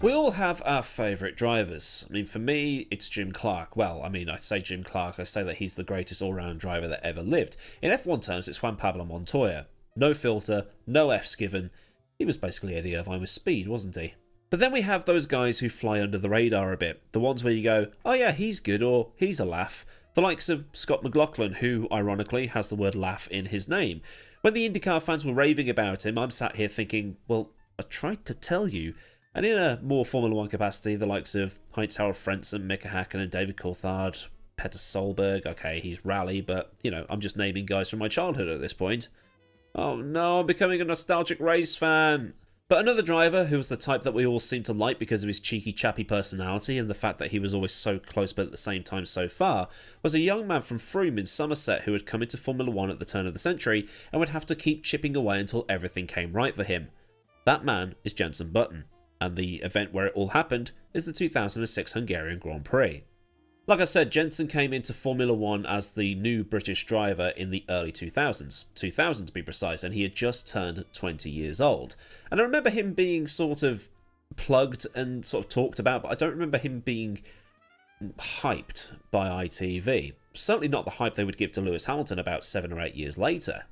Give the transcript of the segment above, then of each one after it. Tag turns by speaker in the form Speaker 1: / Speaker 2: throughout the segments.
Speaker 1: We all have our favourite drivers. I mean, for me, it's Jim Clark. Well, I mean, I say Jim Clark, I say that he's the greatest all-round driver that ever lived. In F1 terms, it's Juan Pablo Montoya. No filter, no Fs given. He was basically Eddie Irvine with speed, wasn't he? But then we have those guys who fly under the radar a bit. The ones where you go, oh yeah, he's good, or he's a laugh. The likes of Scott McLaughlin, who, ironically, has the word laugh in his name. When the IndyCar fans were raving about him, I'm sat here thinking, well, I tried to tell you. And in a more Formula 1 capacity, the likes of Heinz-Harald Frentzen, Mika Hakkinen, David Coulthard, Petter Solberg, okay, he's rally, but, you know, I'm just naming guys from my childhood at this point. Oh no, I'm becoming a nostalgic race fan. But another driver who was the type that we all seem to like because of his cheeky chappy personality and the fact that he was always so close but at the same time so far, was a young man from Frome in Somerset who had come into Formula 1 at the turn of the century and would have to keep chipping away until everything came right for him. That man is Jenson Button. And the event where it all happened is the 2006 Hungarian Grand Prix. Like I said, Jenson came into Formula 1 as the new British driver in the early 2000s, 2000 to be precise, and he had just turned 20 years old. And I remember him being sort of plugged and sort of talked about, but I don't remember him being hyped by ITV. Certainly not the hype they would give to Lewis Hamilton about 7 or 8 years later.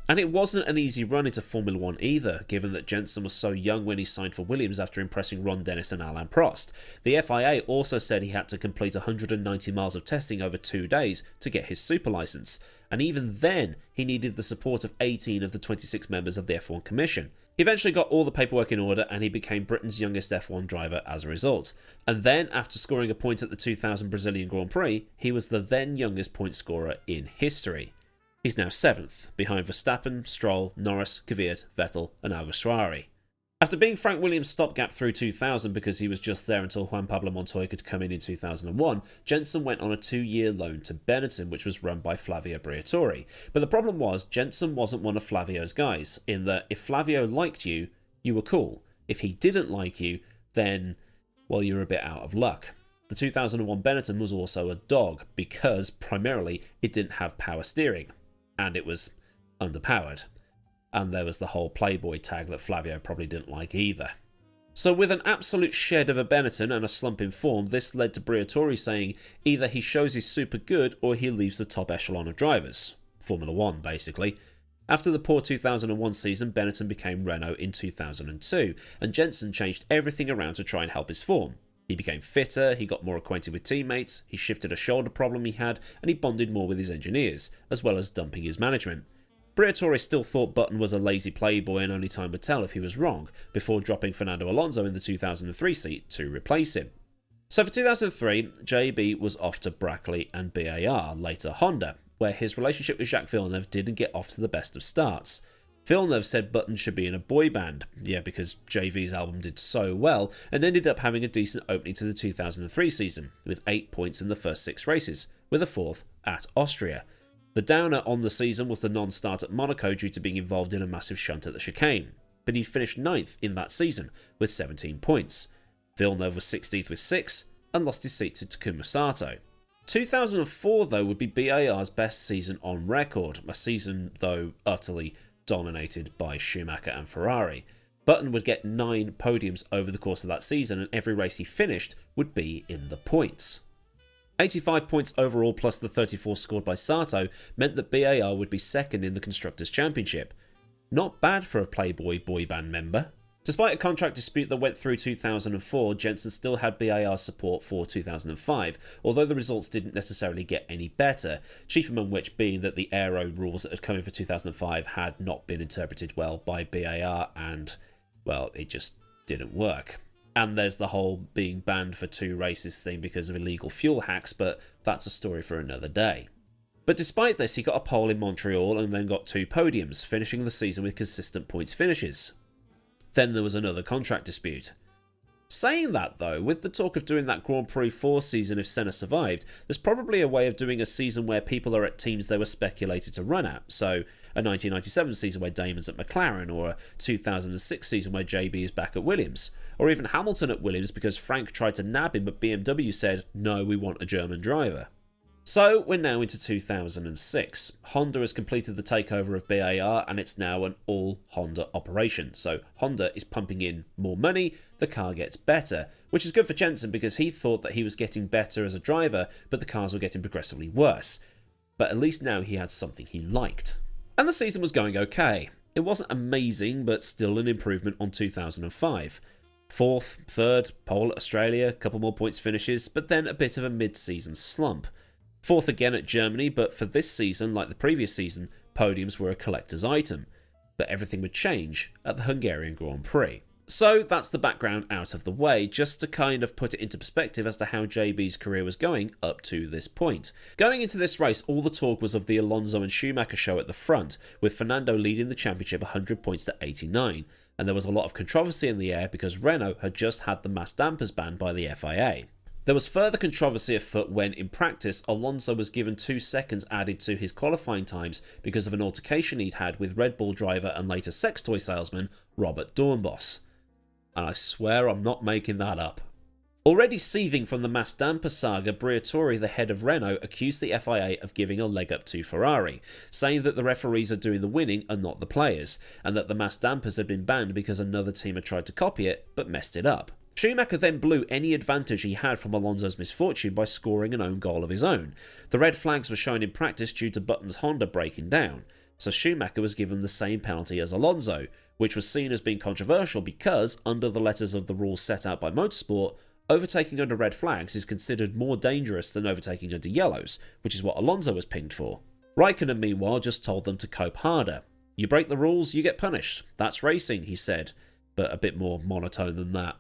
Speaker 1: And it wasn't an easy run into Formula 1 either, given that Jenson was so young when he signed for Williams after impressing Ron Dennis and Alain Prost. The FIA also said he had to complete 190 miles of testing over 2 days to get his super licence, and even then he needed the support of 18 of the 26 members of the F1 Commission. He eventually got all the paperwork in order and he became Britain's youngest F1 driver as a result. And then, after scoring a point at the 2000 Brazilian Grand Prix, he was the then youngest point scorer in history. He's now 7th, behind Verstappen, Stroll, Norris, Kvyat, Vettel and Alguersuari. After being Frank Williams' stopgap through 2000 because he was just there until Juan Pablo Montoya could come in 2001, Jenson went on a 2-year loan to Benetton, which was run by Flavio Briatore. But the problem was, Jenson wasn't one of Flavio's guys, in that if Flavio liked you, you were cool. If he didn't like you, then, well, you're a bit out of luck. The 2001 Benetton was also a dog, because, primarily, it didn't have power steering. And it was underpowered. And there was the whole playboy tag that Flavio probably didn't like either. So with an absolute shed of a Benetton and a slump in form, this led to Briatore saying either he shows he's super good or he leaves the top echelon of drivers. Formula 1, basically. After the poor 2001 season, Benetton became Renault in 2002, and Jenson changed everything around to try and help his form. He became fitter, he got more acquainted with teammates, he shifted a shoulder problem he had, and he bonded more with his engineers, as well as dumping his management. Briatore still thought Button was a lazy playboy and only time would tell if he was wrong, before dropping Fernando Alonso in the 2003 seat to replace him. So for 2003, JB was off to Brackley and BAR, later Honda, where his relationship with Jacques Villeneuve didn't get off to the best of starts. Villeneuve said Button should be in a boy band, yeah, because JV's album did so well, and ended up having a decent opening to the 2003 season, with 8 points in the first 6 races, with a 4th at Austria. The downer on the season was the non-start at Monaco due to being involved in a massive shunt at the chicane, but he finished 9th in that season, with 17 points. Villeneuve was 16th with 6, and lost his seat to Takuma Sato. 2004, though, would be BAR's best season on record, a season, though, utterly dominated by Schumacher and Ferrari. Button would get 9 podiums over the course of that season, and every race he finished would be in the points. 85 points overall plus the 34 scored by Sato meant that BAR would be second in the Constructors' Championship. Not bad for a Playboy boy band member. Despite a contract dispute that went through 2004, Jenson still had BAR's support for 2005, although the results didn't necessarily get any better, chief among which being that the aero rules that had come in for 2005 had not been interpreted well by BAR and, well, it just didn't work. And there's the whole being banned for 2 races thing because of illegal fuel hacks, but that's a story for another day. But despite this, he got a pole in Montreal and then got 2 podiums, finishing the season with consistent points finishes. Then there was another contract dispute. Saying that though, with the talk of doing that Grand Prix 4 season if Senna survived, there's probably a way of doing a season where people are at teams they were speculated to run at, so a 1997 season where Damon's at McLaren, or a 2006 season where JB is back at Williams, or even Hamilton at Williams because Frank tried to nab him but BMW said, no, we want a German driver. So we're now into 2006. Honda has completed the takeover of BAR and it's now an all Honda operation. So Honda is pumping in more money, the car gets better, which is good for Jenson because he thought that he was getting better as a driver, but the cars were getting progressively worse. But at least now he had something he liked. And the season was going okay. It wasn't amazing, but still an improvement on 2005. 4th, 3rd, pole at Australia, a couple more points finishes, but then a bit of a mid-season slump. 4th again at Germany, but for this season, like the previous season, podiums were a collector's item. But everything would change at the Hungarian Grand Prix. So that's the background out of the way, just to kind of put it into perspective as to how JB's career was going up to this point. Going into this race, all the talk was of the Alonso and Schumacher show at the front, with Fernando leading the championship 100 points to 89, and there was a lot of controversy in the air because Renault had just had the mass dampers banned by the FIA. There was further controversy afoot when, in practice, Alonso was given 2 seconds added to his qualifying times because of an altercation he'd had with Red Bull driver and later sex toy salesman Robert Dornbos. And I swear I'm not making that up. Already seething from the mass damper saga, Briatore, the head of Renault, accused the FIA of giving a leg up to Ferrari, saying that the referees are doing the winning and not the players, and that the mass dampers had been banned because another team had tried to copy it but messed it up. Schumacher then blew any advantage he had from Alonso's misfortune by scoring an own goal of his own. The red flags were shown in practice due to Button's Honda breaking down, so Schumacher was given the same penalty as Alonso, which was seen as being controversial because, under the letters of the rules set out by motorsport, overtaking under red flags is considered more dangerous than overtaking under yellows, which is what Alonso was pinged for. Raikkonen, meanwhile, just told them to cope harder. You break the rules, you get punished. That's racing, he said, but a bit more monotone than that.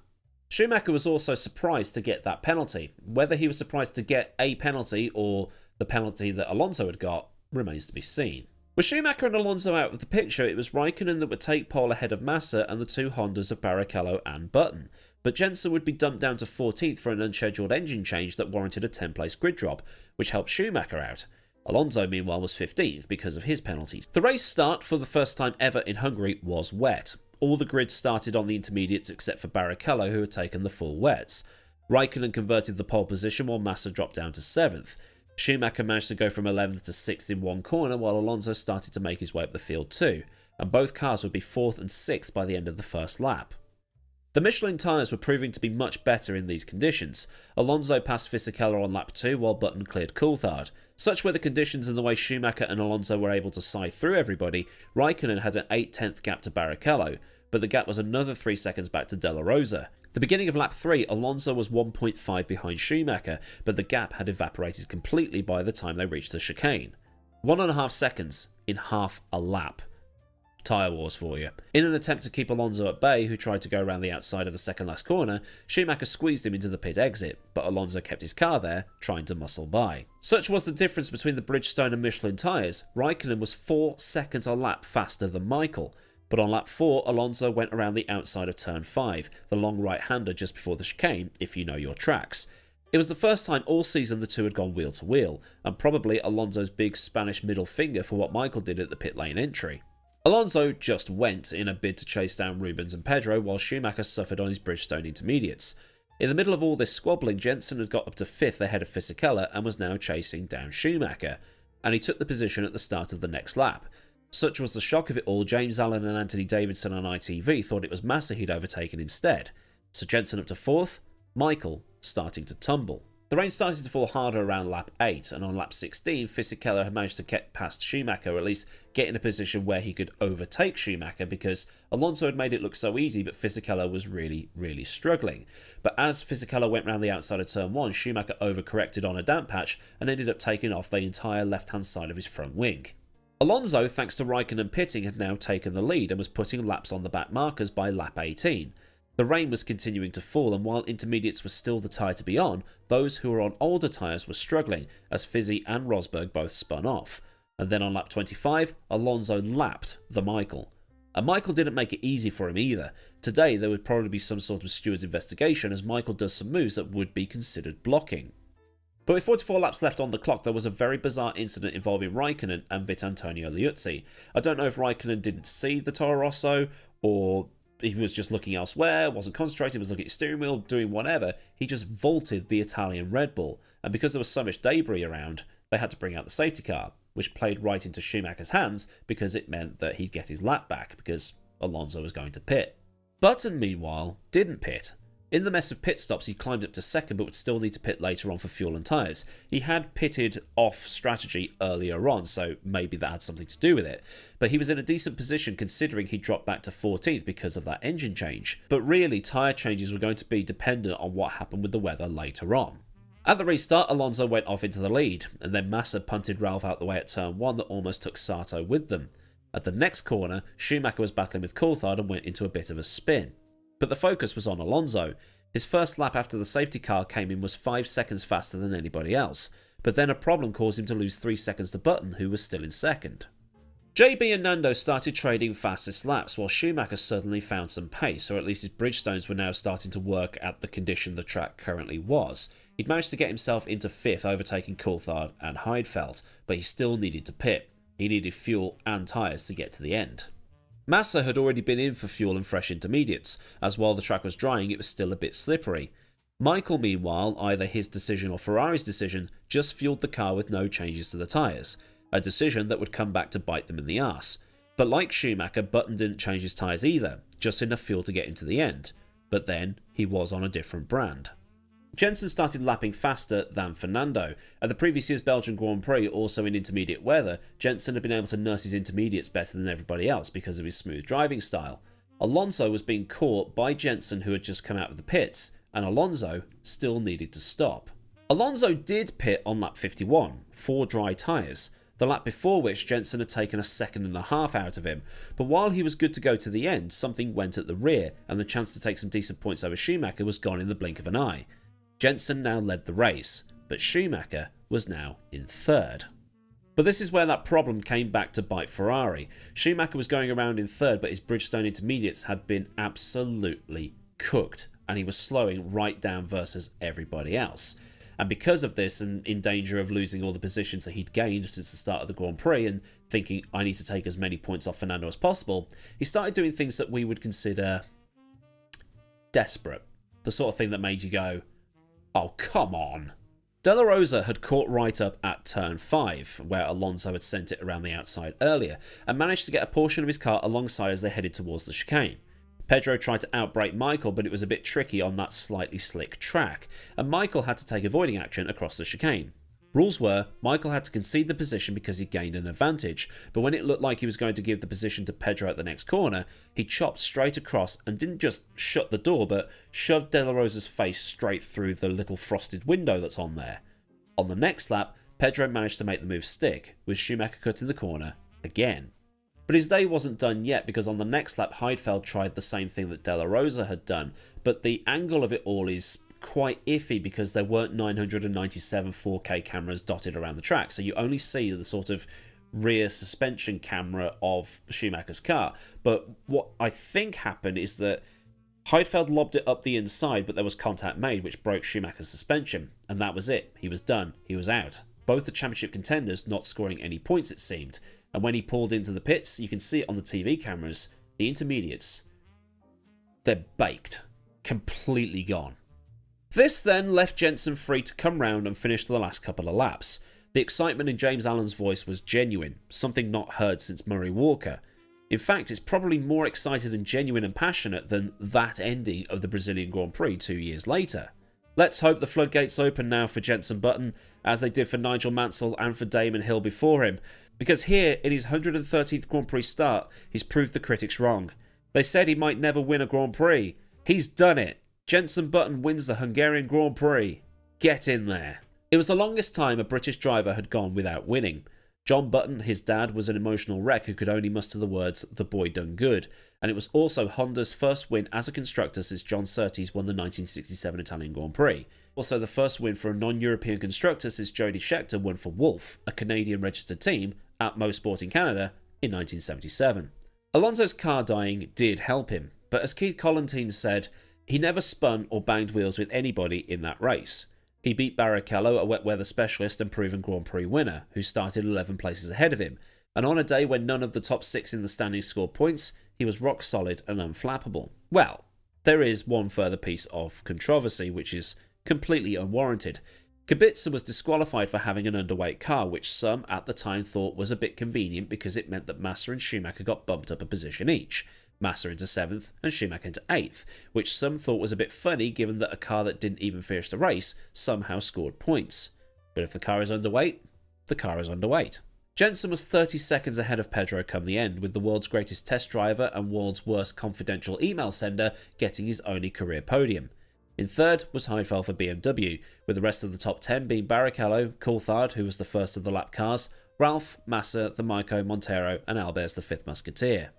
Speaker 1: Schumacher was also surprised to get that penalty. Whether he was surprised to get a penalty or the penalty that Alonso had got remains to be seen. With Schumacher and Alonso out of the picture, it was Raikkonen that would take pole ahead of Massa and the 2 Hondas of Barrichello and Button, but Jenson would be dumped down to 14th for an unscheduled engine change that warranted a 10-place grid drop, which helped Schumacher out. Alonso, meanwhile, was 15th because of his penalties. The race start, for the first time ever in Hungary, was wet. All the grids started on the intermediates except for Barrichello, who had taken the full wets. Raikkonen converted the pole position while Massa dropped down to 7th. Schumacher managed to go from 11th to 6th in one corner, while Alonso started to make his way up the field too, and both cars would be 4th and 6th by the end of the first lap. The Michelin tyres were proving to be much better in these conditions. Alonso passed Fisichella on lap 2 while Button cleared Coulthard. Such were the conditions and the way Schumacher and Alonso were able to scythe through everybody. Raikkonen had an 8/10th gap to Barrichello, but the gap was another 3 seconds back to Della Rosa. The beginning of lap 3, Alonso was 1.5 behind Schumacher, but the gap had evaporated completely by the time they reached the chicane. 1.5 seconds in half a lap. Tyre wars for you. In an attempt to keep Alonso at bay, who tried to go around the outside of the second last corner, Schumacher squeezed him into the pit exit, but Alonso kept his car there, trying to muscle by. Such was the difference between the Bridgestone and Michelin tyres. Raikkonen was 4 seconds a lap faster than Michael. But on lap 4, Alonso went around the outside of turn 5, the long right-hander just before the chicane, if you know your tracks. It was the first time all season the two had gone wheel to wheel, and probably Alonso's big Spanish middle finger for what Michael did at the pit lane entry. Alonso just went in a bid to chase down Rubens and Pedro, while Schumacher suffered on his Bridgestone intermediates. In the middle of all this squabbling, Jenson had got up to 5th ahead of Fisichella and was now chasing down Schumacher, and he took the position at the start of the next lap. Such was the shock of it all, James Allen and Anthony Davidson on ITV thought it was Massa he'd overtaken instead. So Jenson up to 4th, Michael starting to tumble. The rain started to fall harder around lap 8, and on lap 16, Fisichella had managed to get past Schumacher, or at least get in a position where he could overtake Schumacher, because Alonso had made it look so easy, but Fisichella was really struggling. But as Fisichella went round the outside of turn 1, Schumacher overcorrected on a damp patch and ended up taking off the entire left-hand side of his front wing. Alonso, thanks to Raikkonen pitting, had now taken the lead and was putting laps on the back markers by lap 18. The rain was continuing to fall, and while intermediates was still the tyre to be on, those who were on older tyres were struggling, as Fizzy and Rosberg both spun off. And then on lap 25, Alonso lapped the Michael. And Michael didn't make it easy for him either. Today there would probably be some sort of steward's investigation, as Michael does some moves that would be considered blocking. But with 44 laps left on the clock, there was a very bizarre incident involving Raikkonen and Vitantonio Liuzzi. I don't know if Raikkonen didn't see the Toro Rosso, or he was just looking elsewhere, wasn't concentrating, was looking at his steering wheel, doing whatever. He just vaulted the Italian Red Bull, and because there was so much debris around, they had to bring out the safety car, which played right into Schumacher's hands because it meant that he'd get his lap back because Alonso was going to pit. Button, meanwhile, didn't pit. In the mess of pit stops, he climbed up to second but would still need to pit later on for fuel and tyres. He had pitted off strategy earlier on, so maybe that had something to do with it. But he was in a decent position considering he dropped back to 14th because of that engine change. But really, tyre changes were going to be dependent on what happened with the weather later on. At the restart, Alonso went off into the lead, and then Massa punted Ralph out the way at turn 1 that almost took Sato with them. At the next corner, Schumacher was battling with Coulthard and went into a bit of a spin. But the focus was on Alonso. His first lap after the safety car came in was 5 seconds faster than anybody else, but then a problem caused him to lose 3 seconds to Button, who was still in second. JB and Nando started trading fastest laps, while Schumacher suddenly found some pace, or at least his Bridgestones were now starting to work at the condition the track currently was. He'd managed to get himself into 5th, overtaking Coulthard and Heusinkveld, but he still needed to pit. He needed fuel and tyres to get to the end. Massa had already been in for fuel and fresh intermediates, as while the track was drying it was still a bit slippery. Michael, meanwhile, either his decision or Ferrari's decision, just fueled the car with no changes to the tyres, a decision that would come back to bite them in the arse. But like Schumacher, Button didn't change his tyres either, just enough fuel to get him to the end. But then, he was on a different brand. Jenson started lapping faster than Fernando. At the previous year's Belgian Grand Prix, also in intermediate weather, Jenson had been able to nurse his intermediates better than everybody else because of his smooth driving style. Alonso was being caught by Jenson, who had just come out of the pits, and Alonso still needed to stop. Alonso did pit on lap 51, 4 dry tyres, the lap before which Jenson had taken a second and a half out of him, but while he was good to go to the end, something went at the rear, and the chance to take some decent points over Schumacher was gone in the blink of an eye. Jenson now led the race, but Schumacher was now in 3rd. But this is where that problem came back to bite Ferrari. Schumacher was going around in 3rd, but his Bridgestone intermediates had been absolutely cooked, and he was slowing right down versus everybody else. And because of this, and in danger of losing all the positions that he'd gained since the start of the Grand Prix, and thinking, I need to take as many points off Fernando as possible, he started doing things that we would consider desperate. The sort of thing that made you go, oh, come on. De La Rosa had caught right up at turn 5, where Alonso had sent it around the outside earlier, and managed to get a portion of his car alongside as they headed towards the chicane. Pedro tried to outbrake Michael, but it was a bit tricky on that slightly slick track, and Michael had to take avoiding action across the chicane. Rules were, Michael had to concede the position because he gained an advantage, but when it looked like he was going to give the position to Pedro at the next corner, he chopped straight across and didn't just shut the door, but shoved De La Rosa's face straight through the little frosted window that's on there. On the next lap, Pedro managed to make the move stick, with Schumacher cutting the corner again. But his day wasn't done yet, because on the next lap, Heusinkveld tried the same thing that De La Rosa had done, but the angle of it all is quite iffy because there weren't 997 4K cameras dotted around the track, so you only see the sort of rear suspension camera of Schumacher's car. But what I think happened is that Heusinkveld lobbed it up the inside, but there was contact made, which broke Schumacher's suspension, and that was it. He was done. He was out. Both the championship contenders not scoring any points, it seemed. And when he pulled into the pits, you can see it on the TV cameras, the intermediates, they're baked. Completely gone. This then left Jenson free to come round and finish the last couple of laps. The excitement in James Allen's voice was genuine, something not heard since Murray Walker. In fact, it's probably more excited and genuine and passionate than that ending of the Brazilian Grand Prix 2 years later. Let's hope the floodgates open now for Jenson Button, as they did for Nigel Mansell and for Damon Hill before him, because here, in his 113th Grand Prix start, he's proved the critics wrong. They said he might never win a Grand Prix. He's done it. Jenson Button wins the Hungarian Grand Prix. Get in there. It was the longest time a British driver had gone without winning. John Button, his dad, was an emotional wreck who could only muster the words, "the boy done good," and it was also Honda's first win as a constructor since John Surtees won the 1967 Italian Grand Prix. Also the first win for a non-European constructor since Jody Scheckter won for Wolf, a Canadian registered team, at Motorsport in Canada in 1977. Alonso's car dying did help him, but as Keith Collantine said, he never spun or banged wheels with anybody in that race. He beat Barrichello, a wet weather specialist and proven Grand Prix winner, who started 11 places ahead of him, and on a day when none of the top 6 in the standings scored points, he was rock solid and unflappable. Well, there is one further piece of controversy which is completely unwarranted. Kubica was disqualified for having an underweight car, which some at the time thought was a bit convenient because it meant that Massa and Schumacher got bumped up a position each. Massa into 7th and Schumacher into 8th, which some thought was a bit funny given that a car that didn't even finish the race somehow scored points. But if the car is underweight, the car is underweight. Jenson was 30 seconds ahead of Pedro come the end, with the world's greatest test driver and world's worst confidential email sender getting his only career podium. In third was Heusinkveld for BMW, with the rest of the top 10 being Barrichello, Coulthard, who was the first of the lap cars, Ralph, Massa, the Maiko, Montero, and Albers the fifth musketeer.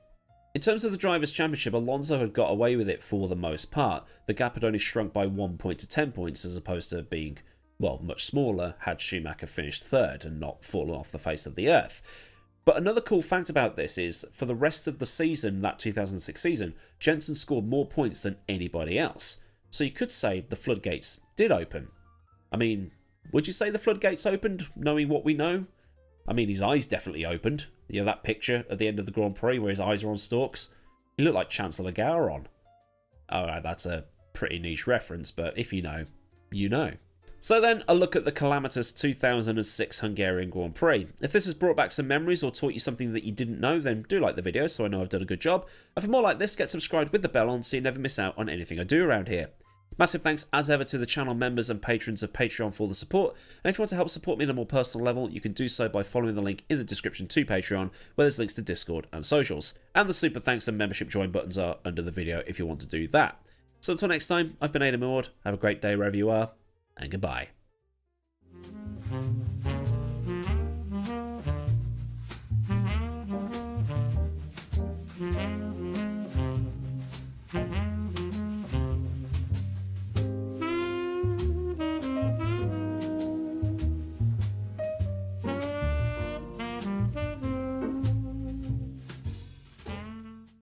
Speaker 1: In terms of the Drivers' Championship, Alonso had got away with it for the most part. The gap had only shrunk by 1 point to 10 points as opposed to being, well, much smaller had Schumacher finished third and not fallen off the face of the earth. But another cool fact about this is, for the rest of the season, that 2006 season, Jenson scored more points than anybody else. So you could say the floodgates did open. I mean, would you say the floodgates opened, knowing what we know? I mean, his eyes definitely opened. You know, that picture at the end of the Grand Prix where his eyes are on stalks? He looked like Chancellor Gowron. Alright, that's a pretty niche reference, but if you know, you know. So then, a look at the calamitous 2006 Hungarian Grand Prix. If this has brought back some memories or taught you something that you didn't know, then do like the video so I know I've done a good job. And for more like this, get subscribed with the bell on so you never miss out on anything I do around here. Massive thanks as ever to the channel members and patrons of Patreon for the support, and if you want to help support me on a more personal level, you can do so by following the link in the description to Patreon, where there's links to Discord and socials. And the super thanks and membership join buttons are under the video if you want to do that. So until next time, I've been AdmiralLaWind, have a great day wherever you are, and goodbye.